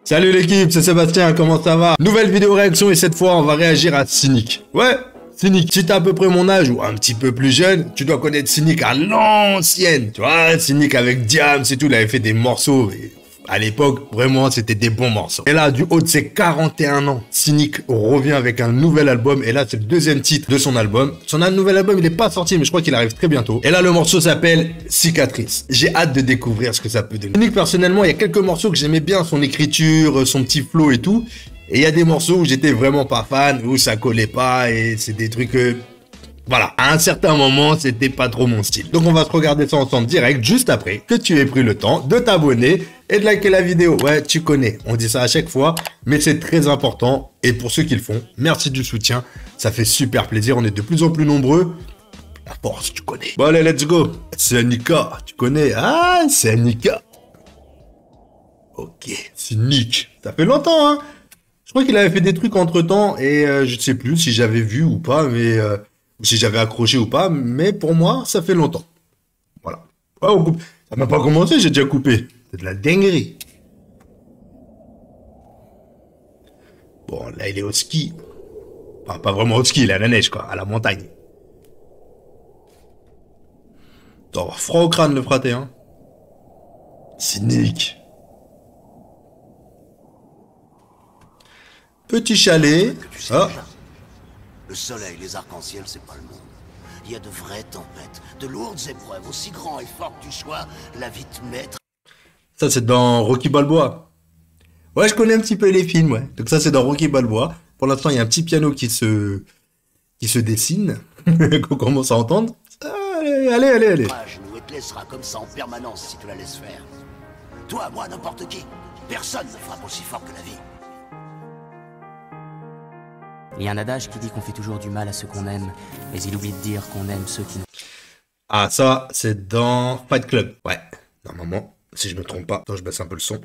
Salut l'équipe, c'est Sébastien, comment ça va? Nouvelle vidéo réaction et cette fois on va réagir à Cynic. Ouais, Cynic, si t'as à peu près mon âge ou un petit peu plus jeune, tu dois connaître Cynic à l'ancienne. Tu vois, Cynic avec Diams et tout, il avait fait des morceaux. Et à l'époque, vraiment, c'était des bons morceaux. Et là, du haut de ses 41 ans, Cynic revient avec un nouvel album. Et là, c'est le deuxième titre de son album. Son nouvel album, il n'est pas sorti, mais je crois qu'il arrive très bientôt. Et là, le morceau s'appelle Cicatrice. J'ai hâte de découvrir ce que ça peut donner. Cynic, personnellement, il y a quelques morceaux que j'aimais bien, son écriture, son petit flow et tout. Et il y a des morceaux où j'étais vraiment pas fan, où ça collait pas, et c'est des trucs... Voilà, à un certain moment, c'était pas trop mon style. Donc on va se regarder ça ensemble direct, juste après que tu aies pris le temps de t'abonner et de liker la vidéo. Ouais, tu connais, on dit ça à chaque fois, mais c'est très important. Et pour ceux qui le font, merci du soutien, ça fait super plaisir, on est de plus en plus nombreux. La force, tu connais. Bon allez, let's go. C'est Anika, tu connais. Ah, c'est Anika. Ok, c'est Nick. Ça fait longtemps, hein. Je crois qu'il avait fait des trucs entre-temps et je ne sais plus si j'avais vu ou pas, mais... ou si j'avais accroché ou pas, mais pour moi, ça fait longtemps. Voilà. Ouais, on coupe. Ça m'a pas commencé, j'ai déjà coupé. C'est de la dinguerie. Bon, là, il est au ski. Enfin, pas vraiment au ski, il est à la neige, quoi, à la montagne. T'as avoir froid au crâne, le fraté, hein. Cynique. Petit chalet. Ah. Le soleil, les arcs-en-ciel, c'est pas le monde. Il y a de vraies tempêtes, de lourdes épreuves, aussi grand et fort que tu sois, la vie te mettra. Ça, c'est dans Rocky Balboa. Ouais, je connais un petit peu les films, ouais. Donc ça, c'est dans Rocky Balboa. Pour l'instant, il y a un petit piano qui se dessine, qu'on commence à entendre. Allez. À genoux et te laissera comme ça en permanence si tu la laisses faire. Toi, moi, n'importe qui. Personne ne frappe aussi fort que la vie. Il y a un adage qui dit qu'on fait toujours du mal à ceux qu'on aime, mais il oublie de dire qu'on aime ceux qui nous... Ah, ça, c'est dans Fight Club. Ouais, normalement, si je me trompe pas. Attends, je baisse un peu le son.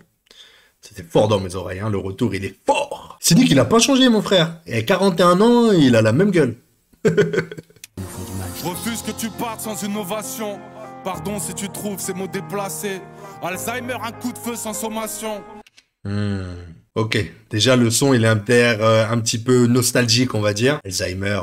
C'était fort dans mes oreilles, hein. Le retour, il est fort. C'est dit qu'il a pas changé, mon frère. Et à 41 ans, il a la même gueule. font du mal. Je refuse que tu partes sans une ovation. Pardon si tu trouves ces mots déplacés. Alzheimer, un coup de feu sans sommation. Ok, déjà le son il est un petit peu nostalgique on va dire. Alzheimer,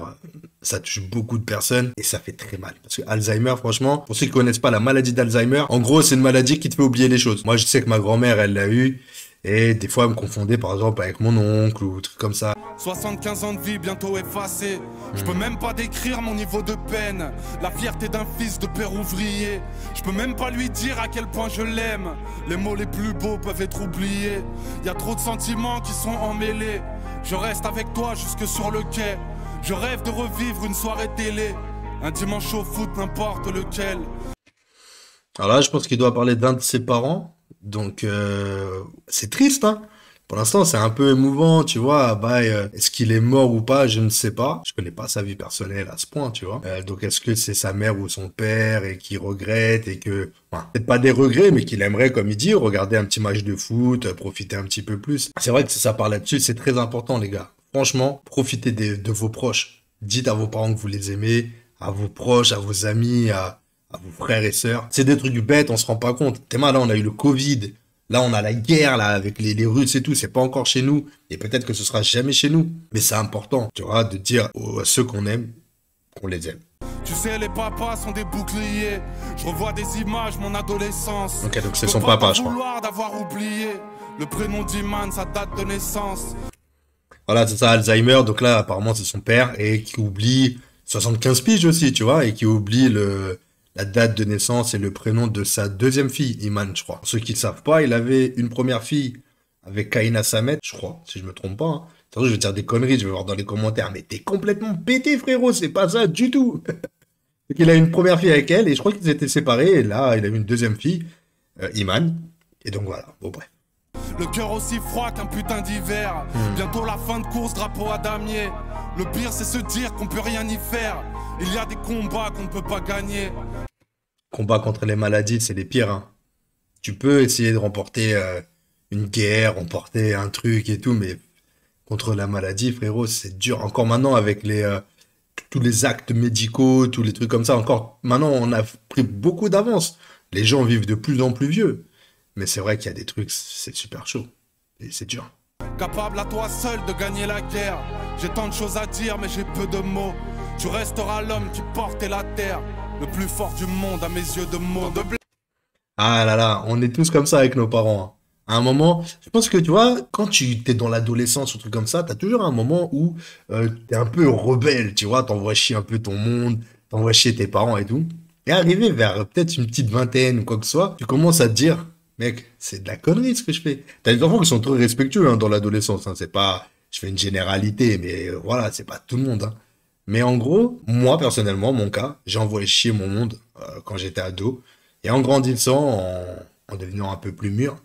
ça touche beaucoup de personnes et ça fait très mal. Parce que Alzheimer franchement, pour ceux qui connaissent pas la maladie d'Alzheimer, en gros c'est une maladie qui te fait oublier les choses. Moi je sais que ma grand-mère elle l'a eu et des fois elle me confondait par exemple avec mon oncle ou trucs comme ça. 75 ans de vie bientôt effacés. Je peux même pas décrire mon niveau de peine. La fierté d'un fils de père ouvrier. Je peux même pas lui dire à quel point je l'aime. Les mots les plus beaux peuvent être oubliés. Y a trop de sentiments qui sont emmêlés. Je reste avec toi jusque sur le quai. Je rêve de revivre une soirée télé. Un dimanche au foot, n'importe lequel. Alors là je pense qu'il doit parler d'un de ses parents. Donc c'est triste hein. Pour l'instant, c'est un peu émouvant, tu vois. Bah, est-ce qu'il est mort ou pas? Je ne sais pas. Je connais pas sa vie personnelle à ce point, tu vois. Donc, est-ce que c'est sa mère ou son père et qui regrette et que... Enfin, peut-être pas des regrets, mais qu'il aimerait, comme il dit, regarder un petit match de foot, profiter un petit peu plus. C'est vrai que si ça part là-dessus, c'est très important, les gars. Franchement, profitez de vos proches. Dites à vos parents que vous les aimez, à vos proches, à vos amis, à vos frères et sœurs. C'est des trucs bêtes, on se rend pas compte. T'es mal, là, on a eu le Covid. Là, on a la guerre, là, avec les Russes et tout. C'est pas encore chez nous. Et peut-être que ce sera jamais chez nous. Mais c'est important, tu vois, de dire à ceux qu'on aime, qu'on les aime. Tu sais, les papas sont des boucliers. Je revois des images, mon adolescence. Ok, donc c'est son papa, je crois. Vouloir d'avoir oublié le prénom d'Iman, sa date de naissance. Voilà, c'est ça, Alzheimer. Donc là, apparemment, c'est son père. Et qui oublie 75 piges aussi, tu vois. Et qui oublie la date de naissance et le prénom de sa deuxième fille, Iman, je crois. Pour ceux qui ne savent pas, il avait une première fille avec Kaina Samet, je crois, si je me trompe pas. Hein. Je vais dire des conneries, je vais voir dans les commentaires, mais t'es complètement pété, frérot, c'est pas ça du tout. Donc il a une première fille avec elle, et je crois qu'ils étaient séparés, et là, il a eu une deuxième fille, Iman, et donc voilà, bon bref. Le cœur aussi froid qu'un putain d'hiver. Bientôt la fin de course, drapeau à damier. Le pire, c'est se dire qu'on peut rien y faire. Il y a des combats qu'on ne peut pas gagner. Combat contre les maladies, c'est les pires. Hein. Tu peux essayer de remporter une guerre, remporter un truc et tout, mais contre la maladie, frérot, c'est dur. Encore maintenant avec tous les actes médicaux, tous les trucs comme ça. Encore maintenant, on a pris beaucoup d'avance. Les gens vivent de plus en plus vieux. Mais c'est vrai qu'il y a des trucs, c'est super chaud. Et c'est dur. Capable à toi seul de gagner la guerre. J'ai tant de choses à dire mais j'ai peu de mots. Tu resteras l'homme qui portait la terre. Le plus fort du monde à mes yeux de mots de blé. Ah là là, on est tous comme ça avec nos parents, hein. À un moment, je pense que tu vois, quand tu t'es dans l'adolescence ou truc comme ça, t'as toujours un moment où t'es un peu rebelle, tu vois, t'envoies chier un peu ton monde, t'envoies chier tes parents et tout. Et arrivé vers peut-être une petite vingtaine ou quoi que ce soit, tu commences à te dire, mec, c'est de la connerie ce que je fais. T'as des enfants qui sont très respectueux hein, dans l'adolescence, hein, c'est pas, je fais une généralité, mais voilà, c'est pas tout le monde, hein. Mais en gros, moi personnellement, mon cas, j'ai envoyé chier mon monde quand j'étais ado. Et en grandissant, en devenant un peu plus mûr,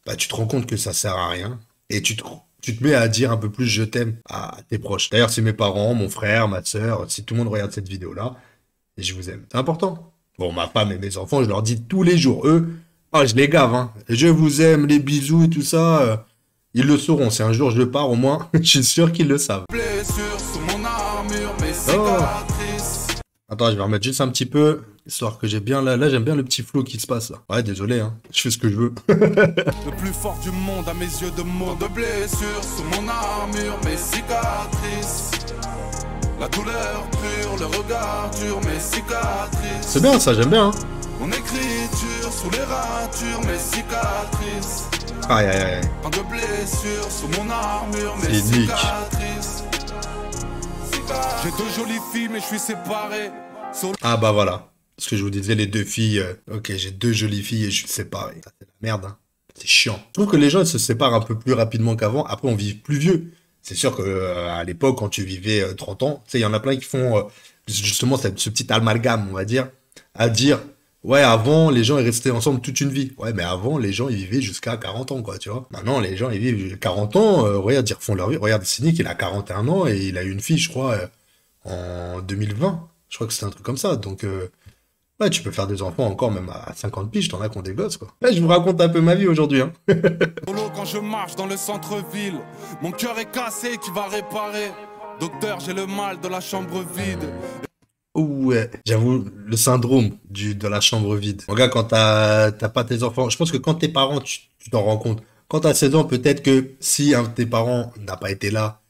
bah, tu te rends compte que ça sert à rien. Et tu te mets à dire un peu plus je t'aime à tes proches. D'ailleurs, c'est mes parents, mon frère, ma sœur, si tout le monde regarde cette vidéo-là, et je vous aime. C'est important. Bon, ma femme et mes enfants, je leur dis tous les jours. Eux, ah, je les gave, hein. Je vous aime, les bisous et tout ça. Ils le sauront. Si un jour je pars, au moins, je suis sûr qu'ils le savent. Blessures sous mon armure, mes cicatrices. Attends, je vais remettre juste un petit peu, histoire que j'ai bien là j'aime bien le petit flow qui se passe là. Ouais, désolé, hein, je fais ce que je veux. Le plus fort du monde à mes yeux de mots de blessures sous mon armure, mes cicatrices. La douleur pure, le regard dur, mes cicatrices. C'est bien ça, j'aime bien. Hein. Mon écriture sous les ratures, mes cicatrices. Aïe aïe aïe. Tant de blessures sous mon armure, mes C'est unique. cicatrices. J'ai deux jolies filles, mais je suis séparé. Ah bah voilà. Ce que je vous disais, les deux filles. Ok, j'ai deux jolies filles et je suis séparé. Ça, c'est la merde, hein. C'est chiant. Je trouve que les gens ils se séparent un peu plus rapidement qu'avant. Après, on vit plus vieux. C'est sûr que à l'époque, quand tu vivais 30 ans, tu sais, il y en a plein qui font justement ce petit amalgame, on va dire, à dire, ouais, avant, les gens ils restaient ensemble toute une vie. Ouais, mais avant, les gens ils vivaient jusqu'à 40 ans, quoi, tu vois. Maintenant, les gens ils vivent 40 ans, regarde, ils refont leur vie. Regarde, Cynic, il a 41 ans et il a eu une fille, je crois, en 2020. Je crois que c'était un truc comme ça. Donc, ouais, tu peux faire des enfants encore, même à 50 piges, t'en as qui ont des gosses, quoi. Ouais, je vous raconte un peu ma vie aujourd'hui, hein. Solo quand je marche dans le centre-ville, mon cœur est cassé, qui va réparer? Docteur, j'ai le mal de la chambre vide. Ouais, j'avoue, le syndrome de la chambre vide. Mon gars, quand t'as pas tes enfants, je pense que quand t'es parents, tu t'en rends compte. Quand t'as 16 ans, peut-être que si un de tes parents n'a pas été là,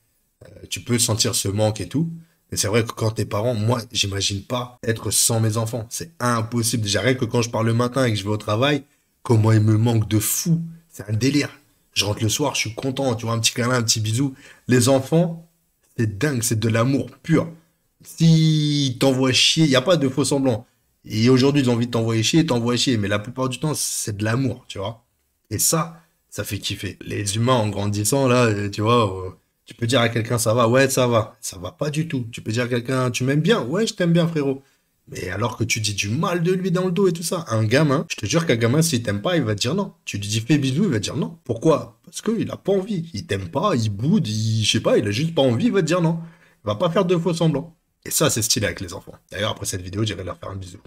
tu peux sentir ce manque et tout. Mais c'est vrai que quand t'es parents, moi, j'imagine pas être sans mes enfants. C'est impossible. Déjà, rien que quand je pars le matin et que je vais au travail, comment il me manque de fou. C'est un délire. Je rentre le soir, je suis content, tu vois, un petit câlin, un petit bisou. Les enfants, c'est dingue, c'est de l'amour pur. Si t'envoies chier, il n'y a pas de faux semblant. Et aujourd'hui, ils ont envie de t'envoyer chier, t'envoient chier. Mais la plupart du temps, c'est de l'amour, tu vois. Et ça fait kiffer. Les humains, en grandissant, là, tu vois, tu peux dire à quelqu'un, ça va, ouais, ça va. Ça va pas du tout. Tu peux dire à quelqu'un, tu m'aimes bien, ouais, je t'aime bien, frérot. Mais alors que tu dis du mal de lui dans le dos et tout ça, un gamin, je te jure qu'un gamin, s'il t'aime pas, il va te dire non. Tu lui dis fais bisous, il va te dire non. Pourquoi? Parce qu'il a pas envie. Il t'aime pas, il boude, je sais pas, il a juste pas envie, il va te dire non. Il va pas faire de faux semblants. Et ça, c'est stylé avec les enfants. D'ailleurs, après cette vidéo, j'irai leur faire un bisou.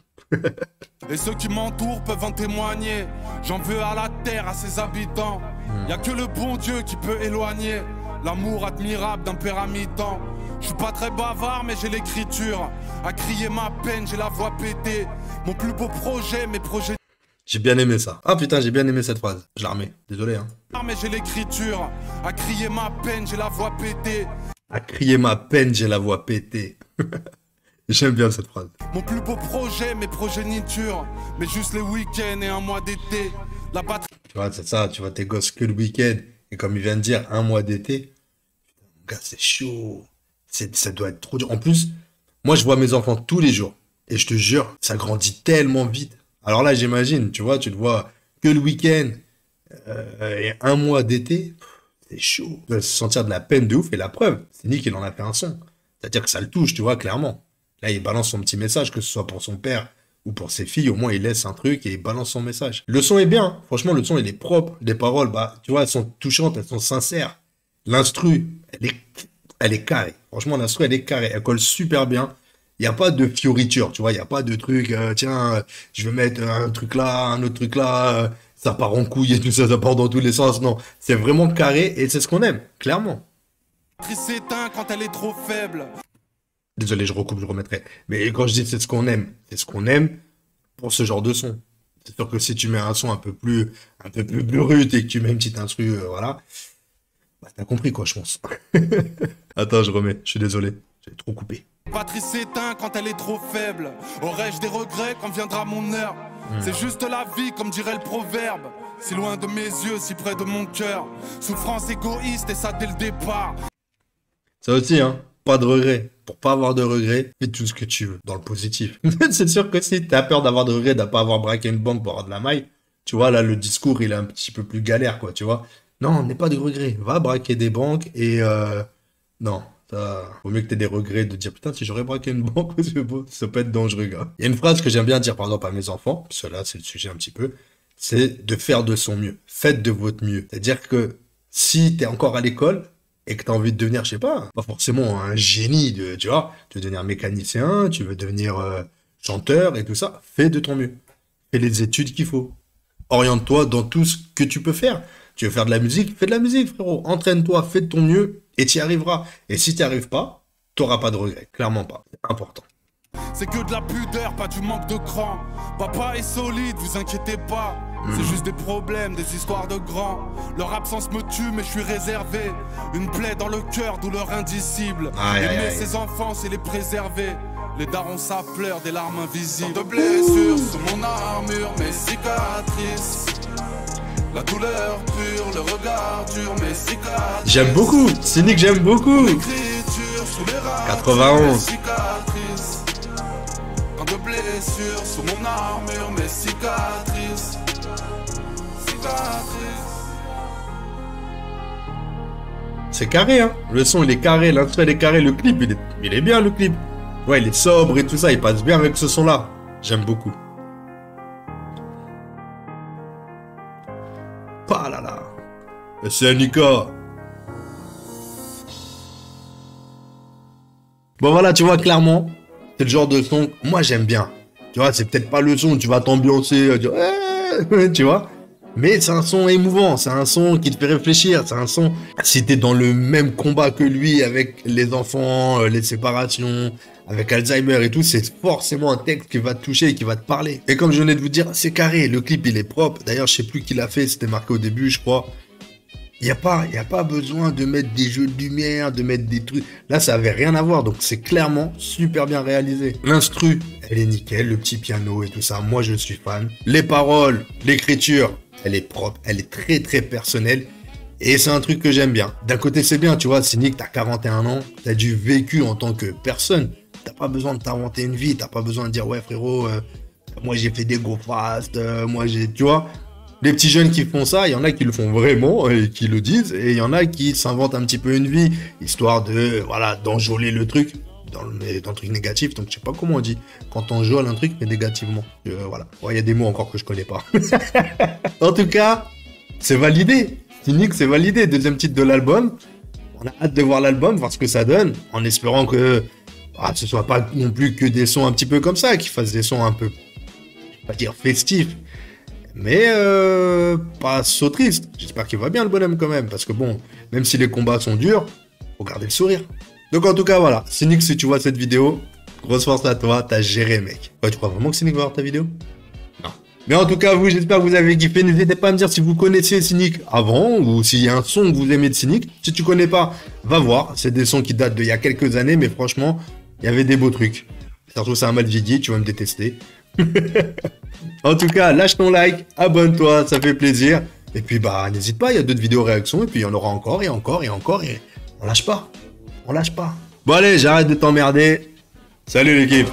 Et ceux qui m'entourent peuvent en témoigner. J'en veux à la terre, à ses habitants. Y a que le bon Dieu qui peut éloigner l'amour admirable d'un père à mi-temps. Je suis pas très bavard, mais j'ai l'écriture. À crier ma peine, j'ai la voix pétée. Mon plus beau projet, mes projets. J'ai bien aimé ça. Ah putain, j'ai bien aimé cette phrase. Je la remets. Désolé, hein. Mais j'ai l'écriture. À crier ma peine, j'ai la voix pétée. À crier ma peine, j'ai la voix pétée. J'aime bien cette phrase. Mon plus beau projet, mes progénitures. Mais juste les week-ends et un mois d'été. La patrie. Tu vois, c'est ça, tu vois tes gosses que le week-end. Et comme il vient de dire, un mois d'été. Putain, mon gars, c'est chaud. Ça doit être trop dur. En plus, moi, je vois mes enfants tous les jours. Et je te jure, ça grandit tellement vite. Alors là, j'imagine, tu vois, tu le vois que le week-end et un mois d'été. C'est chaud. Il doit se sentir de la peine de ouf. Et la preuve, c'est Nick, il en a fait un son. C'est-à-dire que ça le touche, tu vois, clairement. Là, il balance son petit message, que ce soit pour son père ou pour ses filles. Au moins, il laisse un truc et il balance son message. Le son est bien. Hein. Franchement, le son, il est propre. Les paroles, bah, tu vois, elles sont touchantes, elles sont sincères. L'instru, elle est carrée. Franchement, l'instru, elle est carrée. Elle colle super bien. Il n'y a pas de fioriture, tu vois. Il n'y a pas de truc, tiens, je vais mettre un truc là, un autre truc là. Ça part en couille et tout ça, ça part dans tous les sens. Non, c'est vraiment carré et c'est ce qu'on aime, clairement. s'éteint quand elle est trop faible. Désolé, je recoupe, je remettrai. Mais quand je dis c'est ce qu'on aime pour ce genre de son. C'est sûr que si tu mets un son un peu plus brut et que tu mets une petite instru, voilà, bah t'as compris quoi, je pense. Attends, je remets, je suis désolé, j'ai trop coupé. Patrice s'éteint quand elle est trop faible. Aurais-je des regrets quand viendra mon heure? C'est juste la vie, comme dirait le proverbe. Si loin de mes yeux, si près de mon cœur. Souffrance égoïste et ça dès le départ. Ça aussi, hein, pas de regrets. Pour pas avoir de regrets, fais tout ce que tu veux, dans le positif. C'est sûr que si t'as peur d'avoir de regrets, de pas avoir braqué une banque pour avoir de la maille, tu vois, là, le discours, il est un petit peu plus galère, quoi, tu vois. Non, n'aie pas de regrets. Va braquer des banques et non. Ça, vaut mieux que t'aies des regrets de dire putain, si j'aurais braqué une banque, ça peut être dangereux, gars. Il y a une phrase que j'aime bien dire, par exemple, à mes enfants, parce que là, c'est le sujet un petit peu, c'est de faire de son mieux. Faites de votre mieux. C'est-à-dire que si t'es encore à l'école et que t'as envie de devenir, je sais pas forcément un génie, tu vois, tu veux devenir mécanicien, tu veux devenir chanteur et tout ça, fais de ton mieux. Fais les études qu'il faut. Oriente-toi dans tout ce que tu peux faire. Tu veux faire de la musique, fais de la musique, frérot. Entraîne-toi, fais de ton mieux et tu y arriveras. Et si tu n'y arrives pas, tu n'auras pas de regrets. Clairement pas. C'est important. C'est que de la pudeur, pas du manque de cran. Papa est solide, vous inquiétez pas. C'est juste des problèmes, des histoires de grands. Leur absence me tue, mais je suis réservé. Une plaie dans le cœur, douleur indicible. Aimer ses enfants, c'est les préserver. Les darons, ça pleure, des larmes invisibles. Tant de blessures sous mon armure, mes cicatrices. La douleur pure, le regard dur, mes cicatrices. J'aime beaucoup, Cynic, j'aime beaucoup. 91. Tant de blessures sous mon armure, mes cicatrices. C'est carré, hein. Le son, il est carré, l'instru, il est carré. Le clip, il est bien, le clip. Ouais, il est sobre et tout ça. Il passe bien avec ce son-là. J'aime beaucoup. Ah là là. C'est Nika. Bon, voilà, tu vois, clairement, c'est le genre de son que moi, j'aime bien. Tu vois, c'est peut-être pas le son où tu vas t'ambiancer, dire, tu vois. Mais c'est un son émouvant, c'est un son qui te fait réfléchir, c'est un son... Si t'es dans le même combat que lui avec les enfants, les séparations, avec Alzheimer et tout, c'est forcément un texte qui va te toucher et qui va te parler. Et comme je venais de vous dire, c'est carré, le clip il est propre. D'ailleurs, je sais plus qui l'a fait, c'était marqué au début, je crois. Il n'y a pas besoin de mettre des jeux de lumière, de mettre des trucs. Là, ça avait rien à voir, donc c'est clairement super bien réalisé. L'instru, elle est nickel, le petit piano et tout ça, moi je suis fan. Les paroles, l'écriture, elle est propre, elle est très très personnelle. Et c'est un truc que j'aime bien. D'un côté, c'est bien, tu vois, Cynic, t'as 41 ans, t'as du vécu en tant que personne. T'as pas besoin de t'inventer une vie, t'as pas besoin de dire, ouais frérot, moi j'ai fait des go fast, moi j'ai, tu vois. Les petits jeunes qui font ça, il y en a qui le font vraiment et qui le disent, et il y en a qui s'inventent un petit peu une vie, histoire de, voilà, d'enjôler le truc, dans le truc négatif, donc je sais pas comment on dit, quand on enjôle un truc, mais négativement. Voilà, il y a des mots encore que je connais pas. En tout cas, c'est validé. Cynic, c'est validé. Deuxième titre de l'album. On a hâte de voir l'album, voir ce que ça donne, en espérant que ce soit pas non plus que des sons un petit peu comme ça, qu'ils fassent des sons un peu, je vais pas dire festifs, mais pas sautriste. J'espère qu'il va bien le bonhomme quand même, parce que bon, même si les combats sont durs, faut garder le sourire. Donc en tout cas voilà, Cynic, si tu vois cette vidéo, grosse force à toi, t'as géré mec. Ouais, tu crois vraiment que Cynic va voir ta vidéo? Non. Mais en tout cas vous, j'espère que vous avez kiffé. N'hésitez pas à me dire si vous connaissiez Cynic avant, ou s'il y a un son que vous aimez de Cynic. Si tu connais pas, va voir, c'est des sons qui datent d'il y a quelques années, mais franchement, il y avait des beaux trucs. Surtout ça a mal vieilli, tu vas me détester. En tout cas, lâche ton like, abonne-toi, ça fait plaisir. Et puis bah n'hésite pas, il y a d'autres vidéos réactions, et puis il y en aura encore, et encore, et encore, et on lâche pas. On lâche pas. Bon allez, j'arrête de t'emmerder. Salut l'équipe.